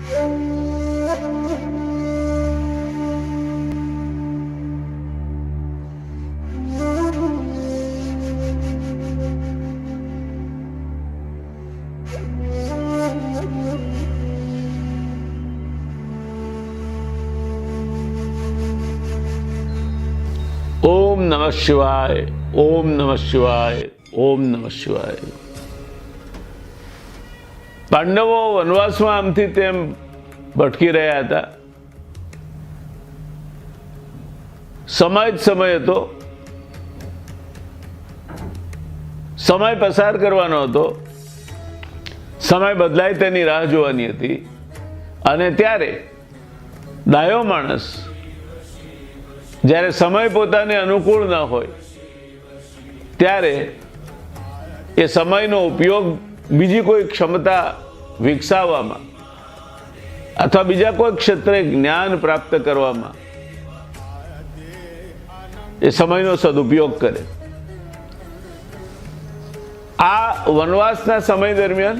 ઓમ નમઃ શિવાય, ઓમ નમઃ શિવાય, ઓમ નમઃ શિવાય. પાંડવો વનવાસમાં આમથી તેમ ભટકી રહ્યા હતા. સમય જ સમય હતો, સમય પસાર કરવાનો હતો, સમય બદલાય તેની રાહ જોવાની હતી. અને ત્યારે ડાયો માણસ જ્યારે સમય પોતાને અનુકૂળ ન હોય ત્યારે એ સમયનો ઉપયોગ બીજી કોઈ ક્ષમતા વિકસાવવામાં અથવા બીજા કોઈ ક્ષેત્રે જ્ઞાન પ્રાપ્ત કરવામાં એ સમયનો સદુપયોગ કરે. આ વનવાસના સમય દરમિયાન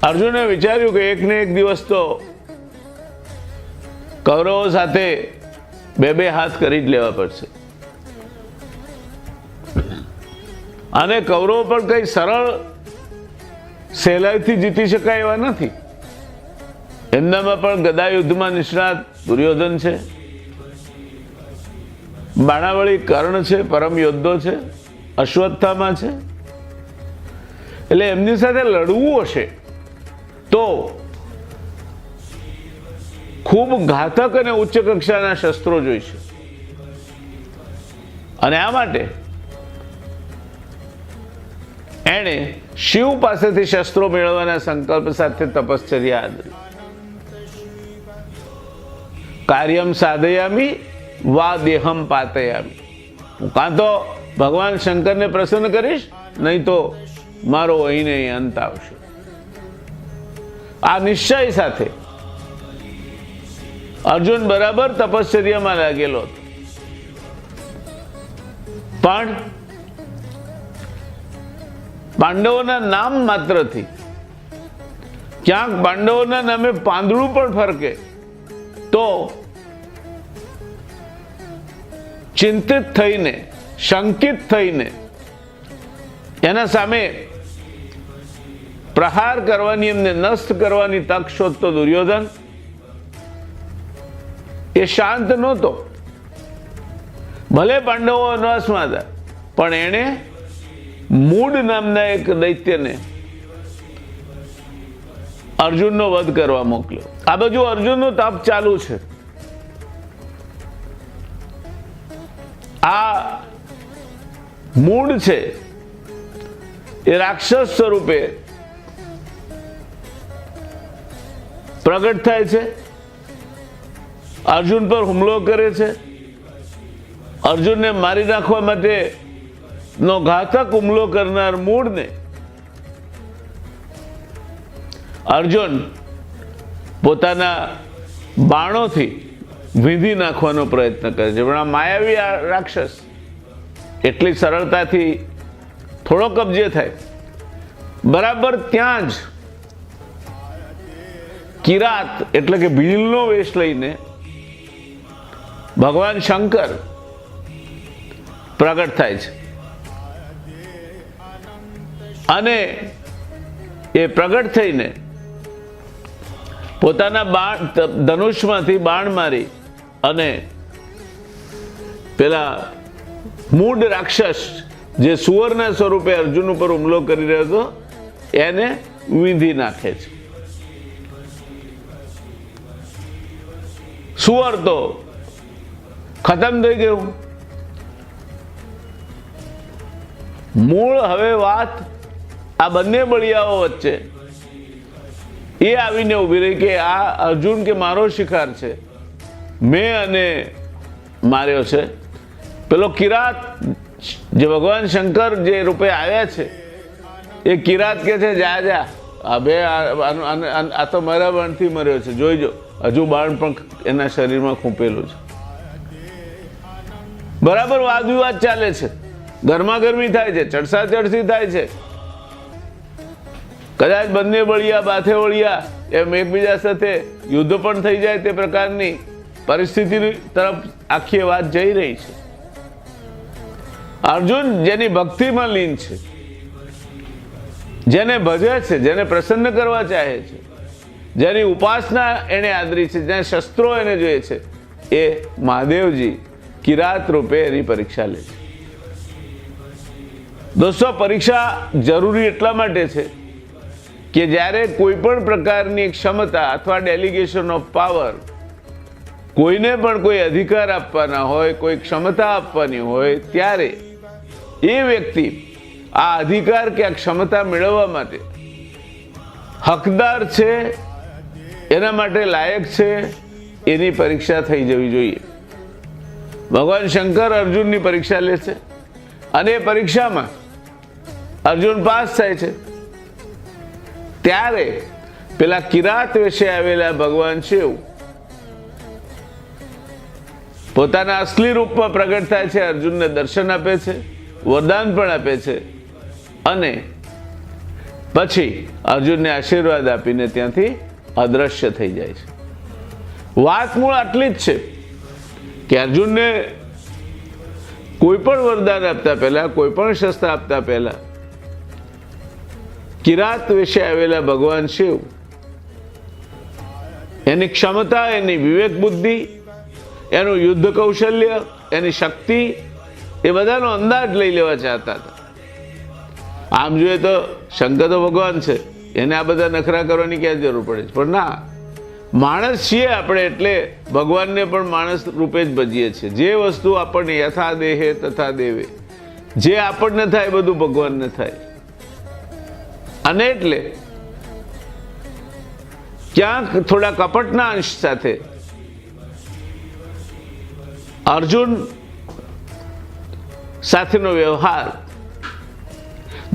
અર્જુને વિચાર્યું કે એક ને એક દિવસ તો કૌરવો સાથે બે હાથ કરી જ લેવા પડશે. અને કૌરવો પણ કઈ સરળ સહેલાઈથી જીતી શકાય એવા નથી. એમનામાં પણ ગદા યુદ્ધમાં નિષ્ણાત દુર્યોધન છે, બાણાવળી કર્ણ છે, પરમ યોદ્ધો છે, અશ્વત્થામા છે. એટલે એમની સાથે લડવું હશે તો ખૂબ ઘાતક અને ઉચ્ચ કક્ષાના શસ્ત્રો જોઈશે. અને આ માટે એણે શિવ પાસેથી શસ્ત્રો મેળવવાના સંકલ્પ સાથે તપશ્ચર્યા આદરી. કાર્યમ સાધયામી વા દેહમ પાતયામી. હું કાં તો ભગવાન શંકરને પ્રસન્ન કરીશ, નહીં તો મારો અહીંને અહીં અંત આવશે. આ નિશ્ચય સાથે અર્જુન બરાબર તપશ્ચર્યામાં લાગેલો હતો. પણ પાંડવોના નામ માત્રથી ક્યાંક પાંડવોના નામે પાંદડું પણ ફરકે તો ચિંતિત થઈને, શંકિત થઈને એના સામે પ્રહાર કરવાની, એમને નષ્ટ કરવાની તક શોધતો દુર્યોધન એ શાંત નહોતો. ભલે પાંડવો વનવાસમાં હતા, પણ એણે મૂળ નામના એક દૈત્યને અર્જુનનો વધ કરવા મોકલ્યો. આ બાજુ અર્જુનનો તપ ચાલુ છે. આ મૂળ છે એ રાક્ષસ સ્વરૂપે પ્રગટ થાય છે, અર્જુન પર હુમલો કરે છે. અર્જુનને મારી નાખવા માટે નો ઘાતક હુમલો કરનાર મૂળને અર્જુન પોતાના બાણોથી વીંધી નાખવાનો પ્રયત્ન કરે છે. પણ આ માયાવી રાક્ષસ એટલી સરળતાથી થોડો કબજે થાય. બરાબર ત્યાં જ કિરાત એટલે કે ભીલનો વેશ લઈને ભગવાન શંકર પ્રગટ થાય છે. અને એ પ્રગટ થઈને પોતાના ધનુષમાંથી બાણ મારી અને પેલા મૂળ રાક્ષસ જે સુવરના સ્વરૂપે અર્જુન ઉપર હુમલો કરી રહ્યો હતો એને વીંધી નાખે છે. સુવર તો ખતમ થઈ ગયું. મૂળ હવે વાત આ બંને બળિયાઓ વચ્ચે એ આવીને ઊભી રહી કે આ અર્જુન કે મારો શિકાર છે, મેં અને માર્યો છે. પેલો કિરાત જે ભગવાન શંકર જે રૂપે આવ્યા છે એ કિરાત કે છે જા જા હવે આ તો મારા બાણથી મર્યો છે, જોઈજો હજુ બાણ પણ એના શરીરમાં ખૂંપેલું છે. બરાબર વાદ વિવાદ ચાલે છે, ગરમા ગરમી થાય છે, ચડસા ચડસી થાય છે. કદાચ બંને બળિયા બાથે વળિયા એમ એકબીજા સાથે યુદ્ધ પણ થઈ જાય તે પ્રકારની પરિસ્થિતિ તરફ આખી વાત જઈ રહી છે. અર્જુન જેની ભક્તિમાં લીન છે, જેને ભજે છે, જેને પ્રસન્ન કરવા ચાહે છે, જેની ઉપાસના એને આદરી છે, જેને શસ્ત્રો એને જોઈએ છે, એ મહાદેવજી કિરાત રૂપે એની પરીક્ષા લે છે. દોસ્તો, પરીક્ષા જરૂરી એટલા માટે છે કે જ્યારે કોઈ પણ પ્રકારની ક્ષમતા અથવા ડેલિગેશન ઓફ પાવર, કોઈને પણ કોઈ અધિકાર આપવાના હોય, કોઈ ક્ષમતા આપવાની હોય, ત્યારે એ વ્યક્તિ આ અધિકાર કે આ ક્ષમતા મેળવવા માટે હકદાર છે, એના માટે લાયક છે, એની પરીક્ષા થઈ જવી જોઈએ. ભગવાન શંકર અર્જુનની પરીક્ષા લે છે અને એ પરીક્ષામાં અર્જુન પાસ થાય છે. ત્યારે પેલા કિરાત વેશે આવેલા ભગવાન શિવ પોતાના અસલી રૂપમાં પ્રગટ થાય છે, અર્જુનને દર્શન આપે છે, વરદાન પણ આપે છે અને પછી અર્જુનને આશીર્વાદ આપીને ત્યાંથી અદ્રશ્ય થઈ જાય છે. વાત મૂળ આટલી જ છે કે અર્જુનને કોઈ પણ વરદાન આપતા પહેલા, કોઈ પણ શસ્ત્ર આપતા પહેલા કિરાત વિશે આવેલા ભગવાન શિવ એની ક્ષમતા, એની વિવેક બુદ્ધિ, એનું યુદ્ધ કૌશલ્ય, એની શક્તિ, એ બધાનો અંદાજ લઈ લેવા ચાહતા હતા. આમ જોઈએ તો શંકર તો ભગવાન છે, એને આ બધા નખરા કરવાની ક્યાં જરૂર પડે છે? પણ ના, માણસ છીએ આપણે એટલે ભગવાનને પણ માણસ રૂપે જ ભજીએ છીએ. જે વસ્તુ આપણને યથા દેહે તથા દેવે, જે આપણને થાય એ બધું ભગવાનને થાય. અને એટલે ક્યાંક થોડા કપટના અંશ સાથે અર્જુન સાથેનો વ્યવહાર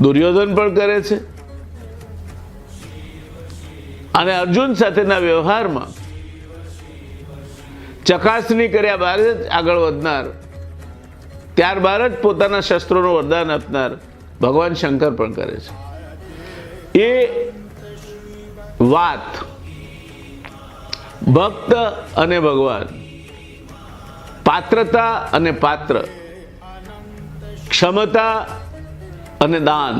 દુર્યોધન પણ કરે છે અને અર્જુન સાથેના વ્યવહારમાં ચકાસણી કર્યા બાદ જ આગળ વધનાર, ત્યારબાદ જ પોતાના શસ્ત્રોનું વરદાન આપનાર ભગવાન શંકર પણ કરે છે. એ વાત ભક્ત અને ભગવાન, પાત્રતા અને પાત્ર, ક્ષમતા અને દાન,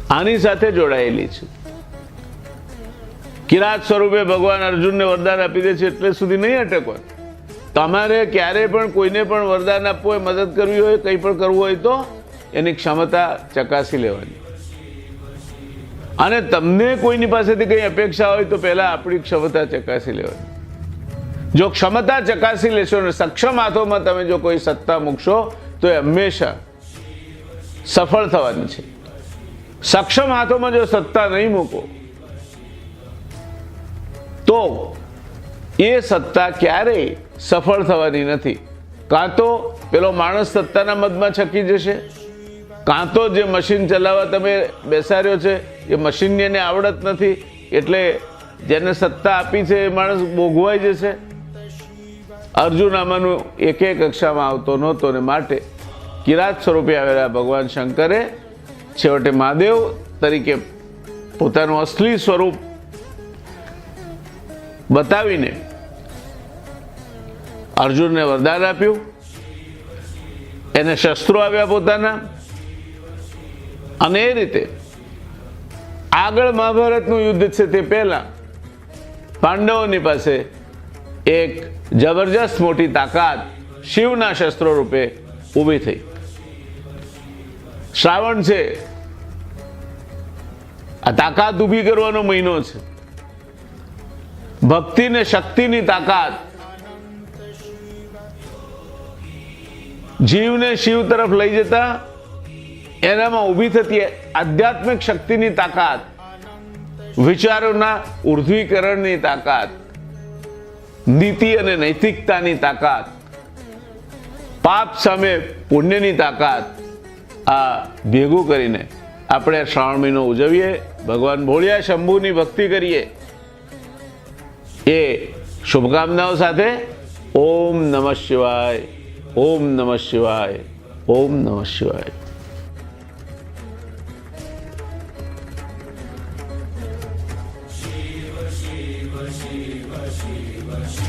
આની સાથે જોડાયેલી છે. કિરાત સ્વરૂપે ભગવાન અર્જુનને વરદાન આપી દે છે એટલે સુધી નહીં અટકવાનું. તમારે ક્યારે પણ કોઈને પણ વરદાન આપવું હોય, મદદ કરવી હોય, કંઈ પણ કરવું હોય તો એની ક્ષમતા ચકાસી લેવાની. અને તમને કોઈની પાસેથી કંઈ અપેક્ષા હોય તો પહેલા આપણી ક્ષમતા ચકાસી લેવાની. જો ક્ષમતા ચકાસી લેશો ને સક્ષમ હાથોમાં તમે જો કોઈ સત્તા મૂકશો તો એ હંમેશા સફળ થવાની છે. સક્ષમ હાથોમાં જો સત્તા નહીં મૂકો તો એ સત્તા ક્યારેય સફળ થવાની નથી. કાં તો પેલો માણસ સત્તાના મદમાં છકી જશે, કાં તો જે મશીન ચલાવવા તમે બેસાડ્યો છે એ મશીનની એને આવડત નથી એટલે જેને સત્તા આપી છે એ માણસ ભોગવાઈ જશે. અર્જુન આમાંનું એક કક્ષામાં આવતો નહોતો ને માટે કિરાત સ્વરૂપે આવેલા ભગવાન શંકરે છેવટે મહાદેવ તરીકે પોતાનું અસલી સ્વરૂપ બતાવીને અર્જુનને વરદાન આપ્યું, એને શસ્ત્રો આવ્યા પોતાના, અને એ રીતે આગળ મહાભારતનું યુદ્ધ છે તે પહેલા પાંડવોની પાસે એક જબરજસ્ત મોટી તાકાત શિવના શસ્ત્રો રૂપે ઊભી થઈ. શ્રાવણ છે, આ તાકાત ઊભી કરવાનો મહિનો છે. ભક્તિ ને શક્તિની તાકાત, જીવને શિવ તરફ લઈ જતા એનામાં ઊભી થતી આધ્યાત્મિક શક્તિની તાકાત, વિચારોના ઉર્ધ્વીકરણની તાકાત, નીતિ અને નૈતિકતાની તાકાત, પાપ સામે પુણ્યની તાકાત, આ ભેગું કરીને આપણે શ્રાવણ મહિનો ઉજવીએ, ભગવાન ભોળિયા શંભુની ભક્તિ કરીએ. એ શુભકામનાઓ સાથે ઓમ નમઃ શિવાય, ઓમ નમઃ શિવાય, ઓમ નમઃ શિવાય. શિવ શિવ શિવ